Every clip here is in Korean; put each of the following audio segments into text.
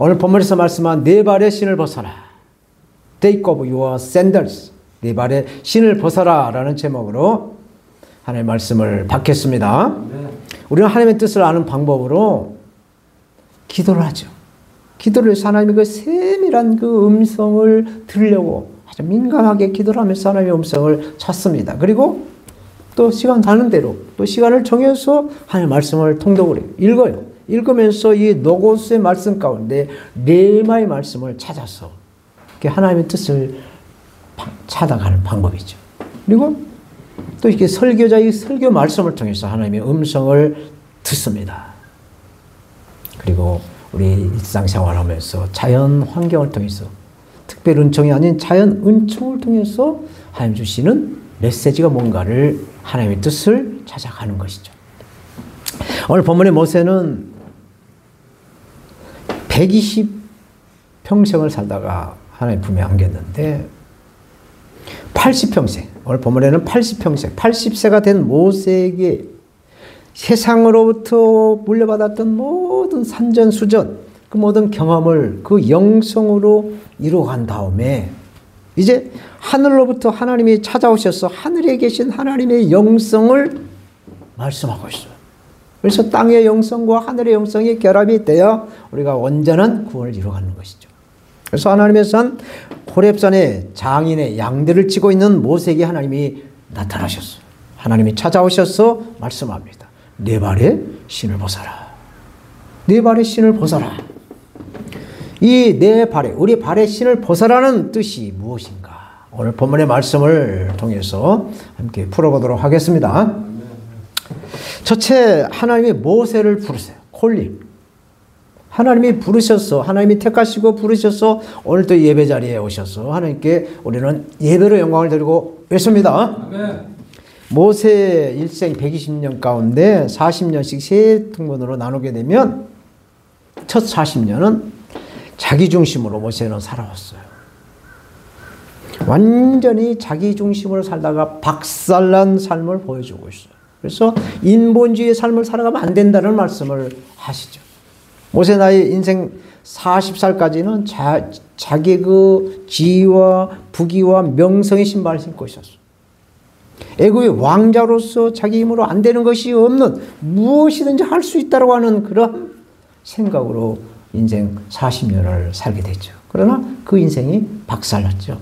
오늘 본문에서 말씀한 네 발의 신을 벗어라. Take off your sandals. 네 발의 신을 벗어라 라는 제목으로 하나님의 말씀을 받겠습니다. 우리는 하나님의 뜻을 아는 방법으로 기도를 하죠. 기도를 해서 하나님의 그 세밀한 그 음성을 들으려고 아주 민감하게 기도를 하면서 하나님의 음성을 찾습니다. 그리고 또 시간 가는 대로 또 시간을 정해서 하나님의 말씀을 통독을 읽어요. 읽으면서 이 노고스의 말씀 가운데 레마의 말씀을 찾아서 하나님의 뜻을 찾아가는 방법이죠. 그리고 또 이렇게 설교자의 설교 말씀을 통해서 하나님의 음성을 듣습니다. 그리고 우리 일상생활하면서 자연 환경을 통해서 특별 은총이 아닌 자연 은총을 통해서 하나님 주시는 메시지가 뭔가를 하나님의 뜻을 찾아가는 것이죠. 오늘 본문의 모세는 120평생을 살다가 하나님 품에 안겼는데 80평생, 오늘 본문에는 80평생, 80세가 된 모세에게 세상으로부터 물려받았던 모든 산전수전, 그 모든 경험을 그 영성으로 이루어간 다음에 이제 하늘로부터 하나님이 찾아오셔서 하늘에 계신 하나님의 영성을 말씀하고 있어요. 그래서 땅의 영성과 하늘의 영성이 결합이 되어 우리가 온전한 구원을 이루어가는 것이죠. 그래서 하나님께서는 호렙산에 장인의 양들을 치고 있는 모세에게 하나님이 나타나셨어요. 하나님이 찾아오셔서 말씀합니다. 네 발의 신을 벗어라. 네 발의 신을 벗어라. 이 네 발의, 우리 발의 신을 벗어라는 뜻이 무엇인가? 오늘 본문의 말씀을 통해서 함께 풀어보도록 하겠습니다. 첫째, 하나님이 모세를 부르세요. 콜링. 하나님이 부르셔서, 하나님이 택하시고 부르셔서 오늘도 예배 자리에 오셔서 하나님께 우리는 예배로 영광을 드리고 있습니다. 모세 일생 120년 가운데 40년씩 세 등분으로 나누게 되면 첫 40년은 자기 중심으로 모세는 살아왔어요. 완전히 자기 중심으로 살다가 박살난 삶을 보여주고 있어요. 그래서 인본주의의 삶을 살아가면 안 된다는 말씀을 하시죠. 모세 나이 인생 40살까지는 자기 그 지위와 부귀와 명성의 신발을 신고 있었어요. 애굽의 왕자로서 자기 힘으로 안 되는 것이 없는 무엇이든지 할 수 있다고 하는 그런 생각으로 인생 40년을 살게 됐죠. 그러나 그 인생이 박살났죠.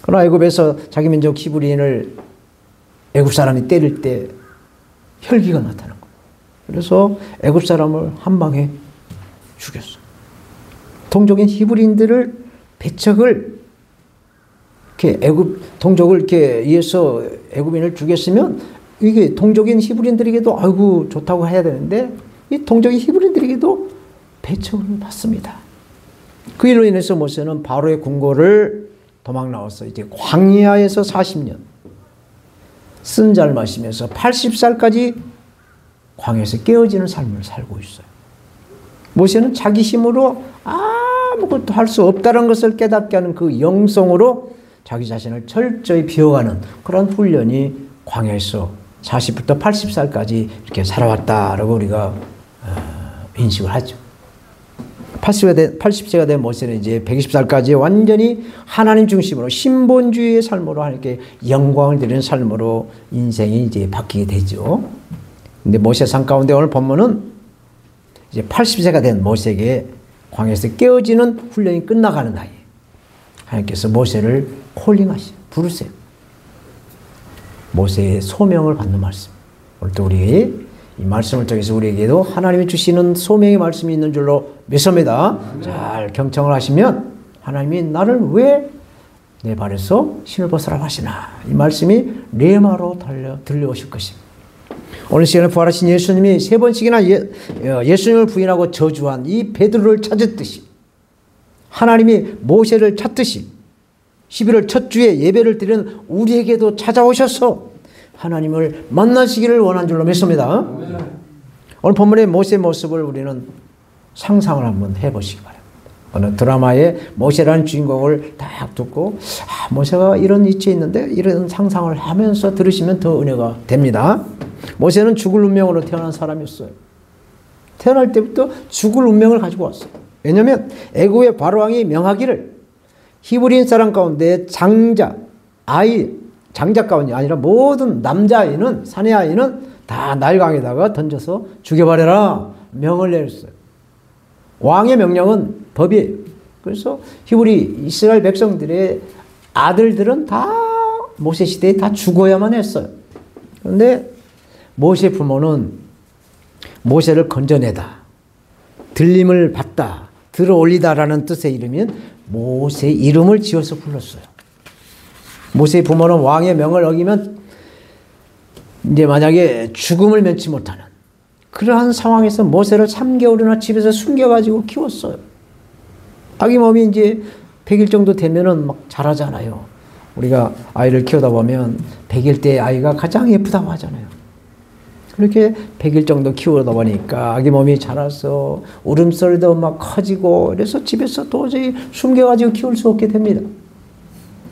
그러나 애굽에서 자기 민족 히브리인을 애굽 사람이 때릴 때 혈기가 나타난 거예요. 그래서 애굽 사람을 한 방에 죽였어요. 동족인 히브리인들을 배척을 이렇게 동족을 이렇게 위해서 애굽인을 죽였으면 이게 동족인 히브리인들에게도 아이고 좋다고 해야 되는데 이 동족인 히브리인들에게도 배척을 받습니다. 그 일로 인해서 모세는 바로의 궁궐을 도망 나와서 이제 광야에서 40년 쓴 잘 마시면서 80살까지 광야에서 깨어지는 삶을 살고 있어요. 모세는 자기 힘으로 아무것도 할 수 없다는 것을 깨닫게 하는 그 영성으로 자기 자신을 철저히 비워가는 그런 훈련이 광야에서 40부터 80살까지 이렇게 살아왔다라고 우리가 인식을 하죠. 80세가 된 모세는 이제 120살까지 완전히 하나님 중심으로 신본주의의 삶으로 하나님께 영광을 드리는 삶으로 인생이 이제 바뀌게 되죠. 근데 모세상 가운데 오늘 본문은 이제 80세가 된 모세에게 광야에서 깨어지는 훈련이 끝나가는 나이에 하나님께서 모세를 콜링하시고 부르세요. 모세의 소명을 받는 말씀. 오늘도 우리 이 말씀을 통해서 우리에게도 하나님이 주시는 소명의 말씀이 있는 줄로 믿습니다. 잘 경청을 하시면 하나님이 나를 왜 내 발에서 신을 벗으라고 하시나 이 말씀이 레마로 들려오실 것입니다. 오늘 시간에 부활하신 예수님이 세 번씩이나 예수님을 부인하고 저주한 이 베드로를 찾았듯이 하나님이 모세를 찾듯이 11월 첫 주에 예배를 드리는 우리에게도 찾아오셔서 하나님을 만나시기를 원한 줄로 믿습니다. 오늘 본문의 모세의 모습을 우리는 상상을 한번 해보시기 바랍니다. 어느 드라마의 모세라는 주인공을 딱 듣고 모세가 이런 위치에 있는데 이런 상상을 하면서 들으시면 더 은혜가 됩니다. 모세는 죽을 운명으로 태어난 사람이었어요. 태어날 때부터 죽을 운명을 가지고 왔어요. 왜냐하면 애굽의 바로왕이 명하기를 히브리인 사람 가운데 장자 가운데 아니라 모든 남자아이는 사내아이는 다 나일강에다가 던져서 죽여버려라 명을 내렸어요. 왕의 명령은 법이에요. 그래서 히브리 이스라엘 백성들의 아들들은 다 모세 시대에 다 죽어야만 했어요. 그런데 모세 부모는 모세를 건져내다, 들림을 받다, 들어올리다라는 뜻의 이름인 모세 이름을 지어서 불렀어요. 모세의 부모는 왕의 명을 어기면 이제 만약에 죽음을 면치 못하는 그러한 상황에서 모세를 3개월이나 집에서 숨겨가지고 키웠어요. 아기 몸이 이제 100일 정도 되면은 막 자라잖아요. 우리가 아이를 키우다 보면 100일 때 아이가 가장 예쁘다고 하잖아요. 그렇게 100일 정도 키우다 보니까 아기 몸이 자라서 울음소리도 막 커지고 그래서 집에서 도저히 숨겨가지고 키울 수 없게 됩니다.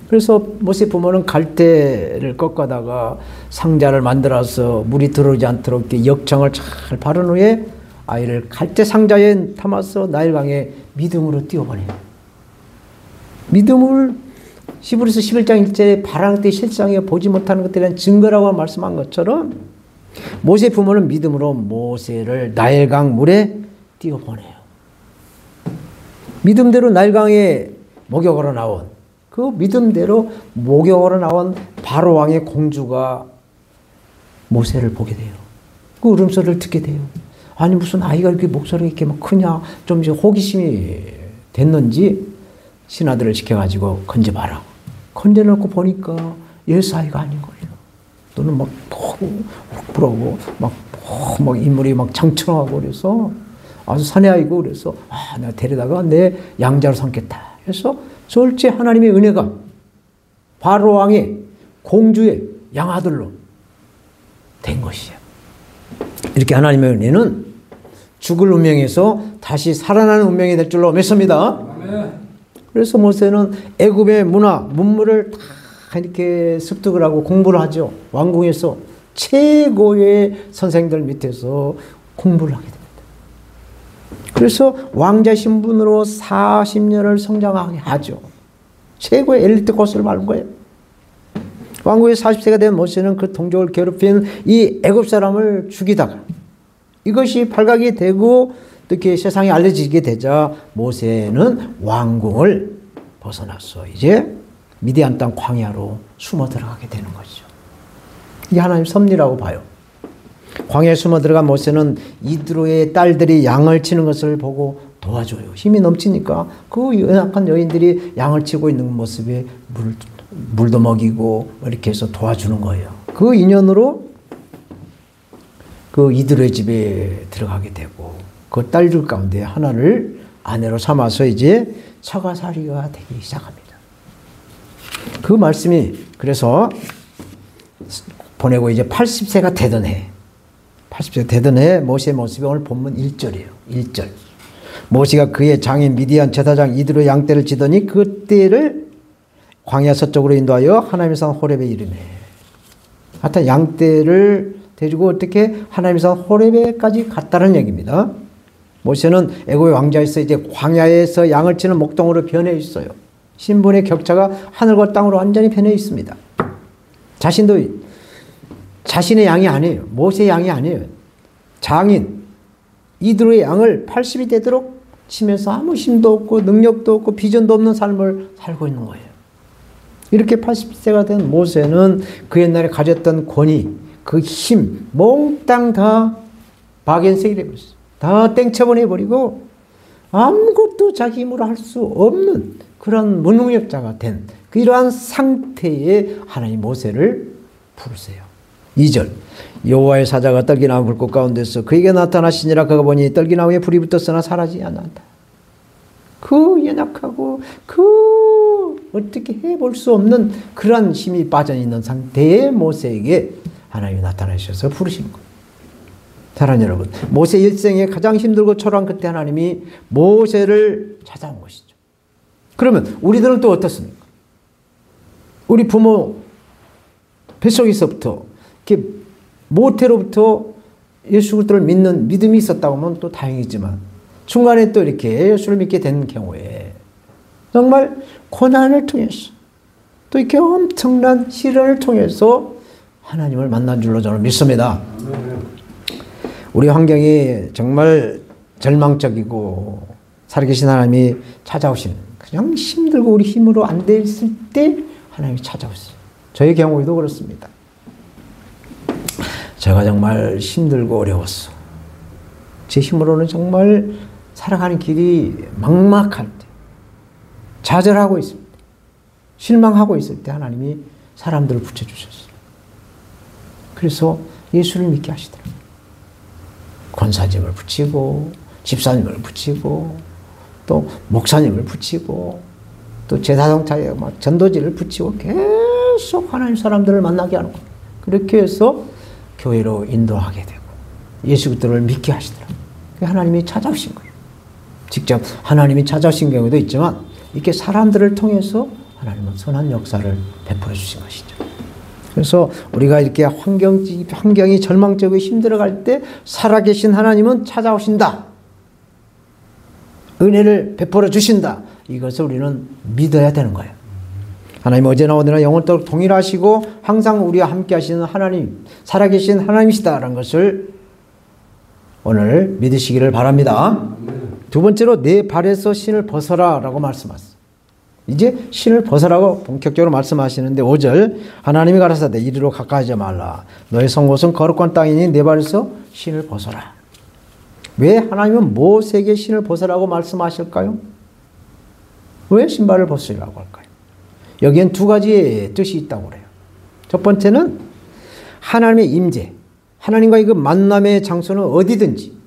그래서 모세 부모는 갈대를 꺾어다가 상자를 만들어서 물이 들어오지 않도록 이렇게 역청을 잘 바른 후에 아이를 갈대 상자에 담아서 나일강에 믿음으로 띄워버려요. 믿음을 히브리서 11장 1절에 바랄 때 실상에 보지 못하는 것들에 대한 증거라고 말씀한 것처럼 모세 부모는 믿음으로 모세를 나일강 물에 띄워보내요. 믿음대로 나일강에 목욕하러 나온 그 믿음대로 목욕하러 나온 바로왕의 공주가 모세를 보게 돼요. 그 울음소리를 듣게 돼요. 아니 무슨 아이가 이렇게 목소리가 이렇게 막 크냐 좀 이제 호기심이 됐는지 신하들을 시켜가지고 건져봐라. 건져놓고 보니까 예수아이가 아닌 거예요. 또는 막 부러고 막 인물이 막 장청하고 그래서 아주 사내아이고 그래서 내가 데려다가 내 양자로 삼겠다. 그래서 절제 하나님의 은혜가 바로왕의 공주의 양아들로 된 것이에요. 이렇게 하나님의 은혜는 죽을 운명에서 다시 살아나는 운명이 될 줄로 믿습니다. 그래서 모세는 애굽의 문화, 문물을 다 이렇게 습득을 하고 공부를 하죠. 왕궁에서 최고의 선생들 밑에서 공부를 하게 됩니다. 그래서 왕자 신분으로 40년을 성장하게 하죠. 최고의 엘리트 코스를 밟은 거예요. 왕국에 40세가 된 모세는 그 동족을 괴롭힌 이 애굽 사람을 죽이다가 이것이 발각이 되고 이렇게 세상에 알려지게 되자 모세는 왕궁을 벗어나서 이제 미디안 땅 광야로 숨어 들어가게 되는 거죠. 이게 하나님 섭리라고 봐요. 광야에 숨어 들어간 모세는 이드로의 딸들이 양을 치는 것을 보고 도와줘요. 힘이 넘치니까 그 연약한 여인들이 양을 치고 있는 모습에 물도 먹이고 이렇게 해서 도와주는 거예요. 그 인연으로 그 이드로의 집에 들어가게 되고 그 딸들 가운데 하나를 아내로 삼아서 이제 처가살이가 되기 시작합니다. 그 말씀이 그래서 보내고 이제 80세가 되던 해 80세 되던 해 모세의 모습이 오늘 본문 1절이에요. 1절. 모세가 그의 장인 미디안 제사장 이드로 양떼를 치더니 그 떼를 광야 서쪽으로 인도하여 하나님의 산 호렙에 이르매. 하여튼 양떼를 데리고 어떻게 하나님의 산 호렙에까지 갔다는 얘기입니다. 모세는 애굽의 왕자에서 이제 광야에서 양을 치는 목동으로 변해 있어요. 신분의 격차가 하늘과 땅으로 완전히 변해 있습니다. 자신도 자신의 양이 아니에요. 모세의 양이 아니에요. 장인 이드로의 양을 80이 되도록 치면서 아무 힘도 없고 능력도 없고 비전도 없는 삶을 살고 있는 거예요. 이렇게 80세가 된 모세는 그 옛날에 가졌던 권위, 그 힘, 몽땅 다 박연색이 되버렸어요. 다 땡처분해버리고 아무것도 자기 힘으로 할 수 없는 그런 무능력자가 된 이러한 상태에 하나님 모세를 부르세요. 2절. 여호와의 사자가 떨기나무 불꽃 가운데서 그에게 나타나시니라. 그가 보니 떨기나무에 불이 붙었으나 사라지지 않는다. 그 연약하고 어떻게 해볼 수 없는 그런 힘이 빠져있는 상태의 모세에게 하나님이 나타나셔서 부르신 거예요. 사랑하는 여러분, 모세 일생에 가장 힘들고 초라한 그때 하나님이 모세를 찾아온 것이죠. 그러면 우리들은 또 어떻습니까? 우리 부모 뱃속에서부터 이렇게 모태로부터 예수 그리스도를 믿는 믿음이 있었다고 하면 또 다행이지만 중간에 또 이렇게 예수를 믿게 된 경우에 정말 고난을 통해서 또 이렇게 엄청난 시련을 통해서 하나님을 만난 줄로 저는 믿습니다. 우리 환경이 정말 절망적이고 살아계신 하나님이 찾아오신, 그냥 힘들고 우리 힘으로 안 됐을 때 하나님이 찾아오세요. 저의 경우에도 그렇습니다. 제가 정말 힘들고 어려웠어. 제 힘으로는 정말 살아가는 길이 막막할 때, 좌절하고 있을 때, 실망하고 있을 때 하나님이 사람들을 붙여주셨어요. 그래서 예수를 믿게 하시더라고요. 권사님을 붙이고 집사님을 붙이고 또 목사님을 붙이고 또 제사동차에 막 전도지를 붙이고 계속 하나님 사람들을 만나게 하는 거예요. 그렇게 해서 교회로 인도하게 되고 예수 그리스도를 믿게 하시더라고요. 하나님이 찾아오신 거예요. 직접 하나님이 찾아오신 경우도 있지만 이렇게 사람들을 통해서 하나님은 선한 역사를 베풀어 주신 것이죠. 그래서 우리가 이렇게 환경이 절망적이고 힘들어갈 때 살아계신 하나님은 찾아오신다. 은혜를 베풀어 주신다. 이것을 우리는 믿어야 되는 거예요. 하나님 어제나 오늘나 영원토록 동일하시고 항상 우리와 함께 하시는 하나님, 살아계신 하나님이시다라는 것을 오늘 믿으시기를 바랍니다. 두 번째로 내 발에서 신을 벗어라 라고 말씀하셨어요. 이제 신을 벗어라고 본격적으로 말씀하시는데 5절 하나님이 가라사대 이리로 가까이하지 말라. 너의 선 곳은 거룩한 땅이니 내 발에서 신을 벗어라. 왜 하나님은 모세에게 신을 벗으라고 말씀하실까요? 왜 신발을 벗으라고 할까요? 여기엔 두 가지의 뜻이 있다고 그래요. 첫 번째는 하나님의 임재, 하나님과의 그 만남의 장소는 어디든지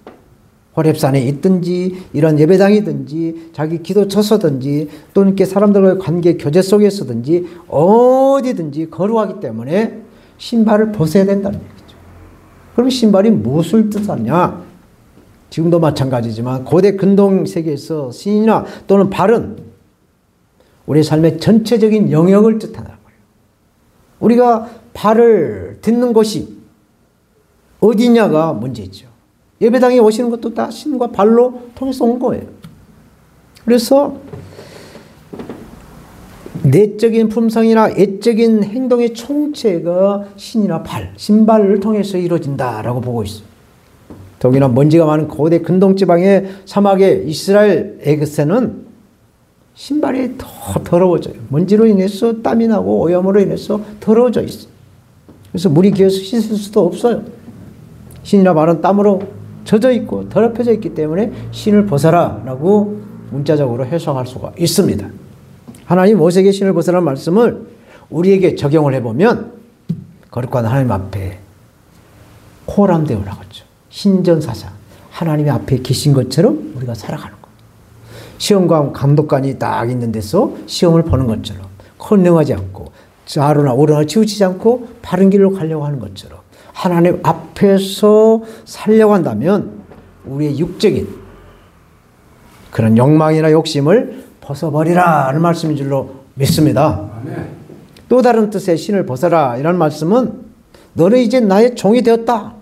호렙산에 있든지 이런 예배당이든지 자기 기도 처소든지 또는 이렇게 사람들과의 관계 교제 속에서든지 어디든지 거룩하기 때문에 신발을 벗어야 된다는 얘기죠. 그럼 신발이 무엇을 뜻하냐? 지금도 마찬가지지만 고대 근동 세계에서 신이나 또는 발은 우리의 삶의 전체적인 영역을 뜻하는 거예요. 우리가 발을 딛는 곳이 어디냐가 문제죠. 예배당에 오시는 것도 다 신과 발로 통해서 온 거예요. 그래서 내적인 품성이나 애적인 행동의 총체가 신이나 발, 신발을 통해서 이루어진다라고 보고 있어요. 더욱이나 먼지가 많은 고대 근동지방의 사막의 이스라엘에게서는 신발이 더 더러워져요. 먼지로 인해서 땀이 나고 오염으로 인해서 더러워져 있어요. 그래서 물이 기어서 씻을 수도 없어요. 신이나 발은 땀으로 젖어 있고 더럽혀져 있기 때문에 신을 벗어라 라고 문자적으로 해석할 수가 있습니다. 하나님 모세에게 신을 벗으라는 말씀을 우리에게 적용을 해보면 거룩한 하나님 앞에 호람되오라고 하죠. 신전사상 하나님의 앞에 계신 것처럼 우리가 살아가는 거예요. 시험관 감독관이 딱 있는 데서 시험을 보는 것처럼 컨닝하지 않고 좌로나 오로나 치우치지 않고 바른 길로 가려고 하는 것처럼 하나님 앞에서 살려고 한다면 우리의 육적인 그런 욕망이나 욕심을 벗어버리라는 말씀인 줄로 믿습니다. 또 다른 뜻의 신을 벗어라 이런 말씀은 너는 이제 나의 종이 되었다.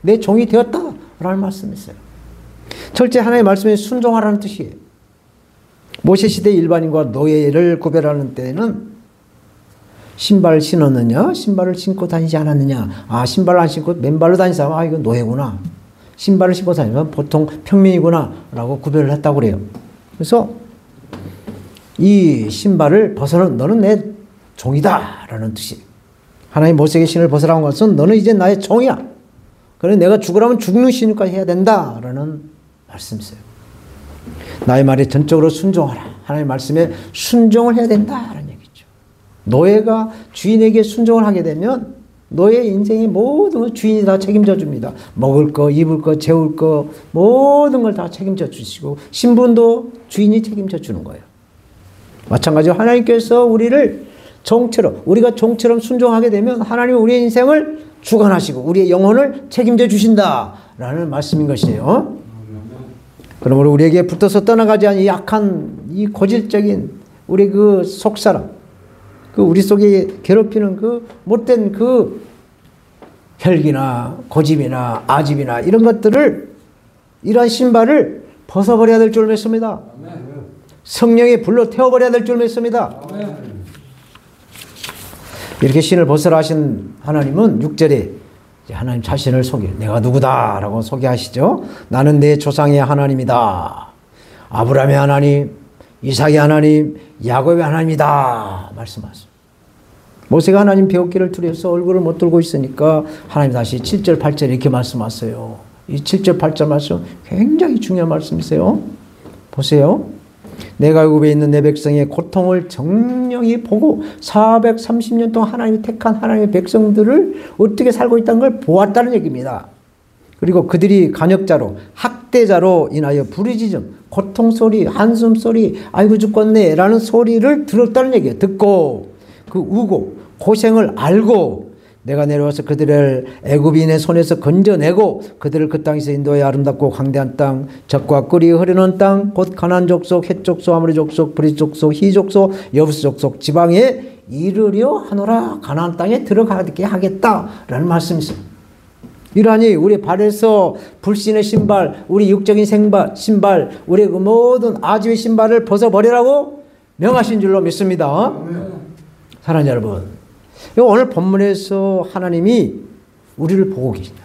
내 종이 되었다 라는 말씀이 있어요. 철저히 하나님의 말씀에 순종하라는 뜻이에요. 모세시대 일반인과 노예를 구별하는 때에는 신발을 신었느냐 신발을 신고 다니지 않았느냐, 아 신발을 안 신고 맨발로 다니는 사람은 아 이건 노예구나, 신발을 신고 다니면 보통 평민이구나 라고 구별을 했다고 그래요. 그래서 이 신발을 벗어라, 너는 내 종이다 라는 뜻이에요. 하나님 모세에게 신을 벗으라는 것은 너는 이제 나의 종이야. 그래 내가 죽으라면 죽는 신까지 해야 된다 라는 말씀이세요. 나의 말에 전적으로 순종하라. 하나님의 말씀에 순종을 해야 된다라는 얘기죠. 노예가 주인에게 순종을 하게 되면 노예 인생의 모든 걸 주인이 다 책임져 줍니다. 먹을 거, 입을 거, 재울 거 모든 걸 다 책임져 주시고 신분도 주인이 책임져 주는 거예요. 마찬가지로 하나님께서 우리를 종처럼, 우리가 종처럼 순종하게 되면 하나님은 우리의 인생을 주관하시고 우리의 영혼을 책임져 주신다라는 말씀인 것이에요. 그러므로 우리에게 붙어서 떠나가지 않은 이 약한, 이 고질적인 우리 그 속사람, 그 우리 속에 괴롭히는 그 못된 그 혈기나 고집이나 아집이나 이런 것들을, 이러한 신발을 벗어버려야 될 줄 믿습니다. 성령이 불로 태워버려야 될 줄 믿습니다. 이렇게 신을 벗으라 하신 하나님은 6절에 하나님 자신을 내가 누구다라고 소개하시죠. 나는 내 조상의 하나님이다. 아브라함의 하나님, 이삭의 하나님, 야곱의 하나님이다 말씀하세요. 모세가 하나님 배웠기를 두려워서 얼굴을 못 들고 있으니까 하나님 다시 7절 8절 이렇게 말씀하세요. 이 7절 8절 말씀 굉장히 중요한 말씀이세요. 보세요. 내가 애굽에 있는 내 백성의 고통을 정령히 보고 430년 동안 하나님이 택한 하나님의 백성들을 어떻게 살고 있다는 걸 보았다는 얘기입니다. 그리고 그들이 간역자로 학대자로 인하여 부르짖음, 고통소리, 한숨소리, 아이고 죽겠네 라는 소리를 들었다는 얘기예요. 듣고 그 우고 고생을 알고 내가 내려와서 그들을 애굽인의 손에서 건져내고 그들을 그 땅에서 인도하여 아름답고 광대한 땅, 젖과 꿀이 흐르는 땅, 곧 가나안 족속, 헷 족속, 아모리 족속, 브리스 족속, 히 족속, 여부스 족속 지방에 이르려 하노라. 가나안 땅에 들어가게 하겠다라는 말씀이세요. 이러하니 우리 발에서 불신의 신발, 우리 육적인 신발, 우리 그 모든 아주의 신발을 벗어버리라고 명하신 줄로 믿습니다. 사랑하는 여러분, 오늘 본문에서 하나님이 우리를 보고 계신다.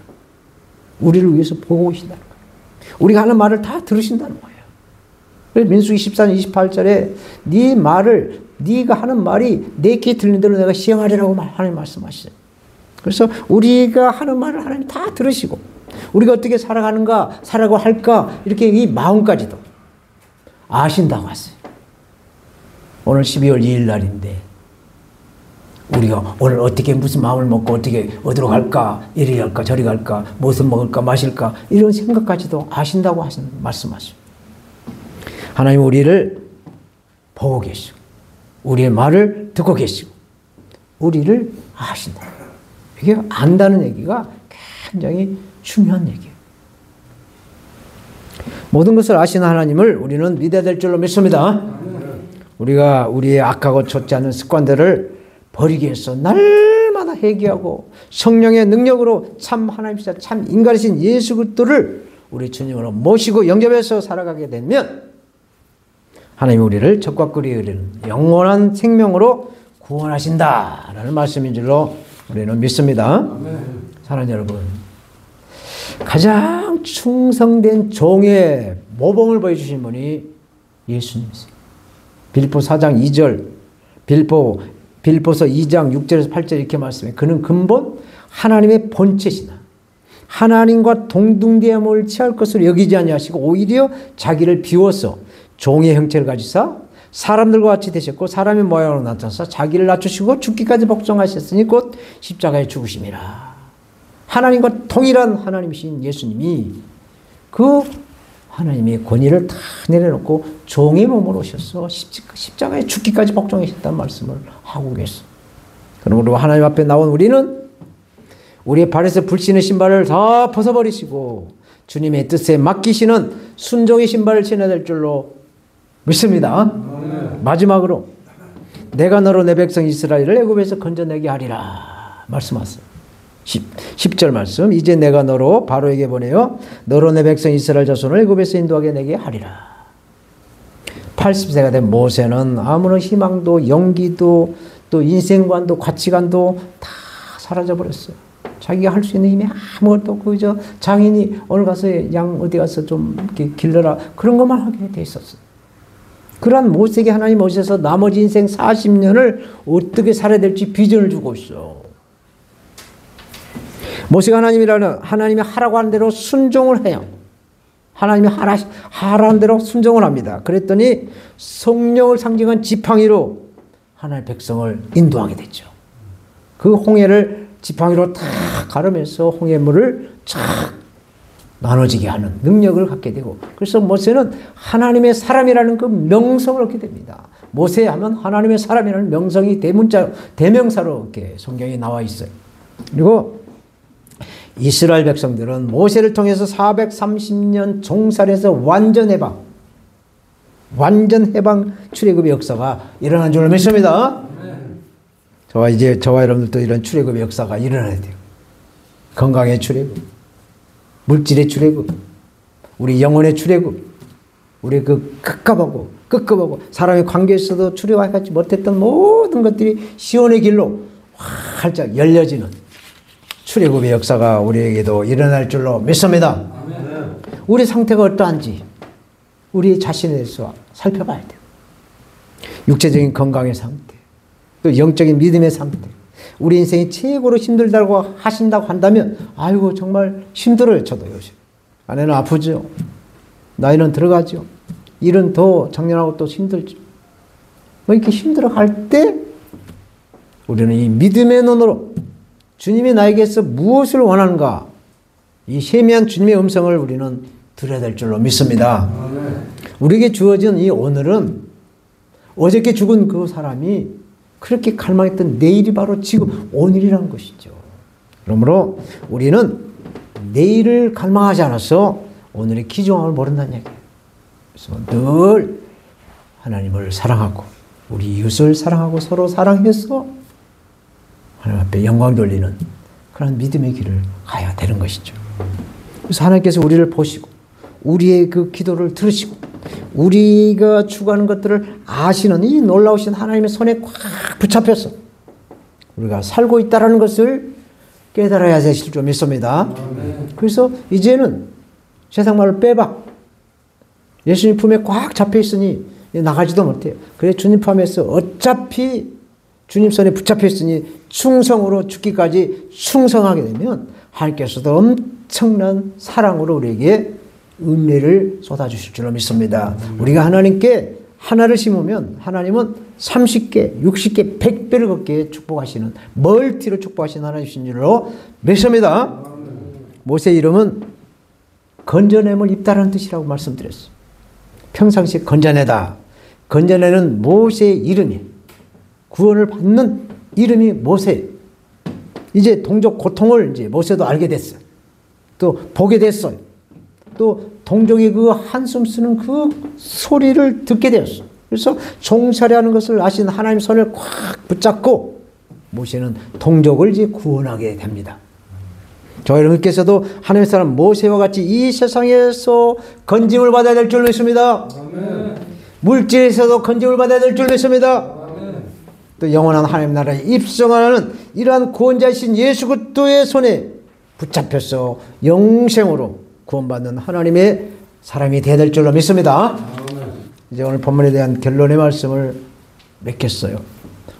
우리를 위해서 보고 계신다는 거예요. 우리가 하는 말을 다 들으신다는 거예요. 그래서 민수기 14장 28절에 네 말을, 네가 하는 말이 내 귀에 들리는 대로 내가 시행하리라고 하나님 말씀하시죠. 그래서 우리가 하는 말을 하나님 다 들으시고 우리가 어떻게 살아가는가, 살아가고 할까 이렇게 이 마음까지도 아신다고 하세요. 오늘 12월 2일 날인데 우리가 오늘 어떻게 무슨 마음을 먹고 어떻게 어디로 갈까, 이리 갈까 저리 갈까, 무엇을 먹을까 마실까 이런 생각까지도 아신다고 말씀하시죠. 하나님 우리를 보고 계시고 우리의 말을 듣고 계시고 우리를 아신다. 이게 안다는 얘기가 굉장히 중요한 얘기예요. 모든 것을 아시는 하나님을 우리는 믿어야 될 줄로 믿습니다. 우리가 우리의 악하고 좋지 않은 습관들을 버리기 위해서 날마다 회개하고 성령의 능력으로 참 하나님이시자 참 인간이신 예수 그리스도를 우리 주님으로 모시고 영접해서 살아가게 되면 하나님이 우리를 젖과 꿀이 흐르는 영원한 생명으로 구원하신다라는 말씀인 줄로 우리는 믿습니다. 사랑하는 여러분, 가장 충성된 종의 모범을 보여주신 분이 예수님이세요. 빌립보 4장 2절, 빌립보서 2장 6절에서 8절 이렇게 말씀해요. 그는 근본 하나님의 본체시나 하나님과 동등됨을 취할 것으로 여기지 아니하시고 오히려 자기를 비워서 종의 형체를 가지사 사람들과 같이 되셨고 사람의 모양으로 나타나서 자기를 낮추시고 죽기까지 복종하셨으니 곧 십자가에 죽으심이라. 하나님과 동일한 하나님이신 예수님이 그 하나님의 권위를 다 내려놓고 종의 몸으로 오셔서 십자가에 죽기까지 복종하셨다는 말씀을 하고 계세요. 그러므로 하나님 앞에 나온 우리는 우리의 발에서 불신의 신발을 다 벗어버리시고 주님의 뜻에 맡기시는 순종의 신발을 신어야 될 줄로 믿습니다. 마지막으로 내가 너로 내 백성 이스라엘을 애굽에서 건져내게 하리라 말씀하세요. 10절 말씀. 이제 내가 너로 바로에게 보내어 너로 내 백성 이스라엘 자손을 애굽에서 인도하게 내게 하리라. 80세가 된 모세는 아무런 희망도 연기도 또 인생관도 가치관도 다 사라져버렸어요. 자기가 할 수 있는 힘이 아무것도 없고 그저 장인이 오늘 가서 양 어디 가서 좀 이렇게 길러라 그런 것만 하게 돼 있었어요. 그러한 모세에게 하나님 오셔서 나머지 인생 40년을 어떻게 살아야 될지 비전을 주고 있어요. 모세가 하나님이 하라고 하는 대로 순종을 해요. 하나님이 하라는 대로 순종을 합니다. 그랬더니 성령을 상징한 지팡이로 하나님의 백성을 인도하게 됐죠. 그 홍해를 지팡이로 탁 가르면서 홍해물을 쫙 나눠지게 하는 능력을 갖게 되고 그래서 모세는 하나님의 사람이라는 그 명성을 얻게 됩니다. 모세 하면 하나님의 사람이라는 명성이 대명사로 이렇게 성경에 나와 있어요. 그리고 이스라엘 백성들은 모세를 통해서 430년 종살에서 완전 해방 출애굽의 역사가 일어난 줄 믿습니다. 저와 여러분들도 이런 출애굽의 역사가 일어나야 돼요. 건강의 출애굽, 물질의 출애굽, 우리 영혼의 출애굽, 우리 그 급급하고 사람의 관계에서도 출애굽하지 못했던 모든 것들이 시온의 길로 활짝 열려지는 출애굽의 역사가 우리에게도 일어날 줄로 믿습니다. 우리 상태가 어떠한지 우리 자신에 대해서 살펴봐야 돼요. 육체적인 건강의 상태, 또 영적인 믿음의 상태, 우리 인생이 최고로 힘들다고 하신다고 한다면 아이고 정말 힘들어요. 저도 요즘 아내는 아프죠. 나이는 들어가죠. 일은 더 작년하고 또 힘들죠. 뭐 이렇게 힘들어갈 때 우리는 이 믿음의 눈으로 주님이 나에게서 무엇을 원하는가, 이 세미한 주님의 음성을 우리는 들어야 될 줄로 믿습니다. 우리에게 주어진 이 오늘은 어저께 죽은 그 사람이 그렇게 갈망했던 내일이 바로 지금 오늘이라는 것이죠. 그러므로 우리는 내일을 갈망하지 않아서 오늘의 귀중함을 모른다는 얘기예요. 그래서 늘 하나님을 사랑하고 우리 이웃을 사랑하고 서로 사랑해서 하나님 앞에 영광 돌리는 그런 믿음의 길을 가야 되는 것이죠. 그래서 하나님께서 우리를 보시고 우리의 그 기도를 들으시고 우리가 추구하는 것들을 아시는 이 놀라우신 하나님의 손에 꽉 붙잡혀서 우리가 살고 있다는 것을 깨달아야 되실 줄 믿습니다. 그래서 이제는 세상 말로 빼박, 예수님 품에 꽉 잡혀 있으니 나가지도 못해요. 그래 주님 품에서 어차피 주님 손에 붙잡혀 있으니 충성으로 죽기까지 충성하게 되면 하나님께서도 엄청난 사랑으로 우리에게 은혜를 쏟아주실 줄로 믿습니다. 우리가 하나님께 하나를 심으면 하나님은 30개, 60개, 100배를 걷게 축복하시는 멀티로 축복하시는 하나님이신 줄로 믿습니다. 모세의 이름은 건져냄을 입다라는 뜻이라고 말씀드렸어요. 평상시에 건져내다. 건져내는 모세의 이름이 구원을 받는 이름이 모세. 이제 동족 고통을 이제 모세도 알게 됐어요. 또 보게 됐어요. 또 동족이 그 한숨 쓰는 그 소리를 듣게 되었어요. 그래서 종살이하는 것을 아신 하나님 손을 꽉 붙잡고 모세는 동족을 이제 구원하게 됩니다. 저 여러분께서도 하나님의 사람 모세와 같이 이 세상에서 건짐을 받아야 될 줄 믿습니다. 아멘. 물질에서도 건짐을 받아야 될 줄 믿습니다. 아멘. 또 영원한 하나님 나라에 입성하는 이러한 구원자이신 예수 그리스도의 손에 붙잡혀서 영생으로 구원받는 하나님의 사람이 되어야 될 줄로 믿습니다. 아멘. 이제 오늘 본문에 대한 결론의 말씀을 맺겠어요.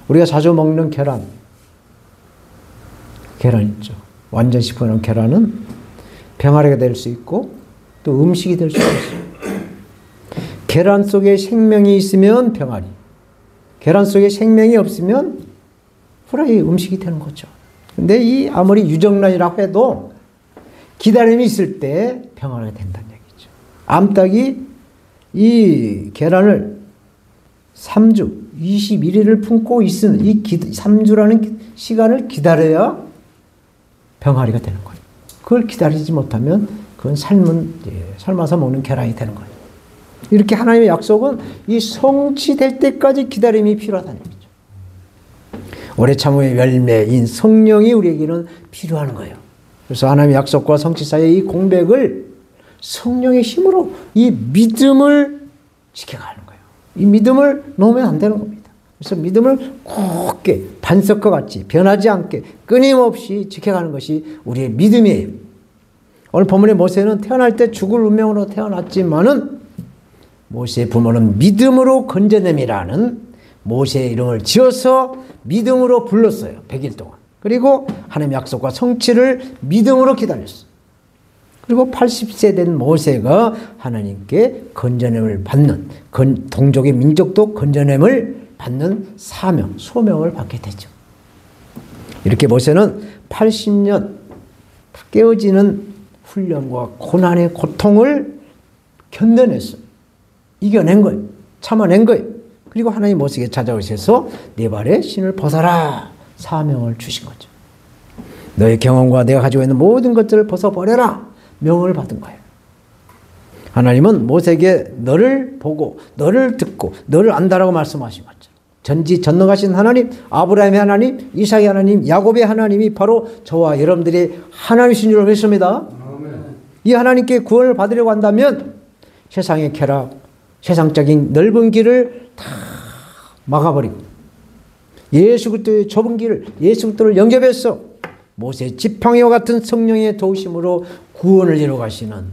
우리가 자주 먹는 계란 있죠. 완전 식품은 계란은 병아리가 될 수 있고 또 음식이 될 수 있어요. 계란 속에 생명이 있으면 병아리, 계란 속에 생명이 없으면 후라이 음식이 되는 거죠. 근데 이 아무리 유정란이라고 해도 기다림이 있을 때 병아리가 된다는 얘기죠. 암탉이 이 계란을 3주, 21일을 품고 있는 이 3주라는 시간을 기다려야 병아리가 되는 거예요. 그걸 기다리지 못하면 그건 삶아서 먹는 계란이 되는 거예요. 이렇게 하나님의 약속은 이 성취될 때까지 기다림이 필요하다는 얘기죠. 오래 참음의 열매인 성령이 우리에게는 필요한 거예요. 그래서 하나님의 약속과 성취 사이의 이 공백을 성령의 힘으로 이 믿음을 지켜가는 거예요. 이 믿음을 놓으면 안 되는 겁니다. 그래서 믿음을 굳게 반석과 같이 변하지 않게 끊임없이 지켜가는 것이 우리의 믿음이에요. 오늘 본문의 모세는 태어날 때 죽을 운명으로 태어났지만은 모세의 부모는 믿음으로 건져냄이라는 모세의 이름을 지어서 믿음으로 불렀어요. 100일 동안. 그리고 하나님의 약속과 성취를 믿음으로 기다렸어요. 그리고 80세 된 모세가 하나님께 건져냄을 받는, 동족의 민족도 건져냄을 받는 사명, 소명을 받게 되죠. 이렇게 모세는 80년 깨어지는 훈련과 고난의 고통을 견뎌냈어요. 이겨낸 거예요. 참아낸 거예요. 그리고 하나님 모세에게 찾아오셔서 네 발에 신을 벗어라 사명을 주신 거죠. 너의 경험과 내가 가지고 있는 모든 것들을 벗어버려라 명을 받은 거예요. 하나님은 모세에게 너를 보고 너를 듣고 너를 안다라고 말씀하신 거죠. 전지전능하신 하나님, 아브라함의 하나님, 이삭의 하나님, 야곱의 하나님이 바로 저와 여러분들의 하나님이신 줄 믿습니다. 이 하나님께 구원을 받으려고 한다면 세상의 쾌락, 세상적인 넓은 길을 다 막아버리고 예수 그리스도의 좁은 길을 예수 그리스도를 영접해서 모세 지팡이와 같은 성령의 도우심으로 구원을 이루어가시는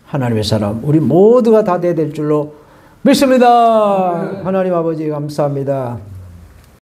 하나님의 사람 우리 모두가 다 돼야 될 줄로 믿습니다. 하나님 아버지 감사합니다.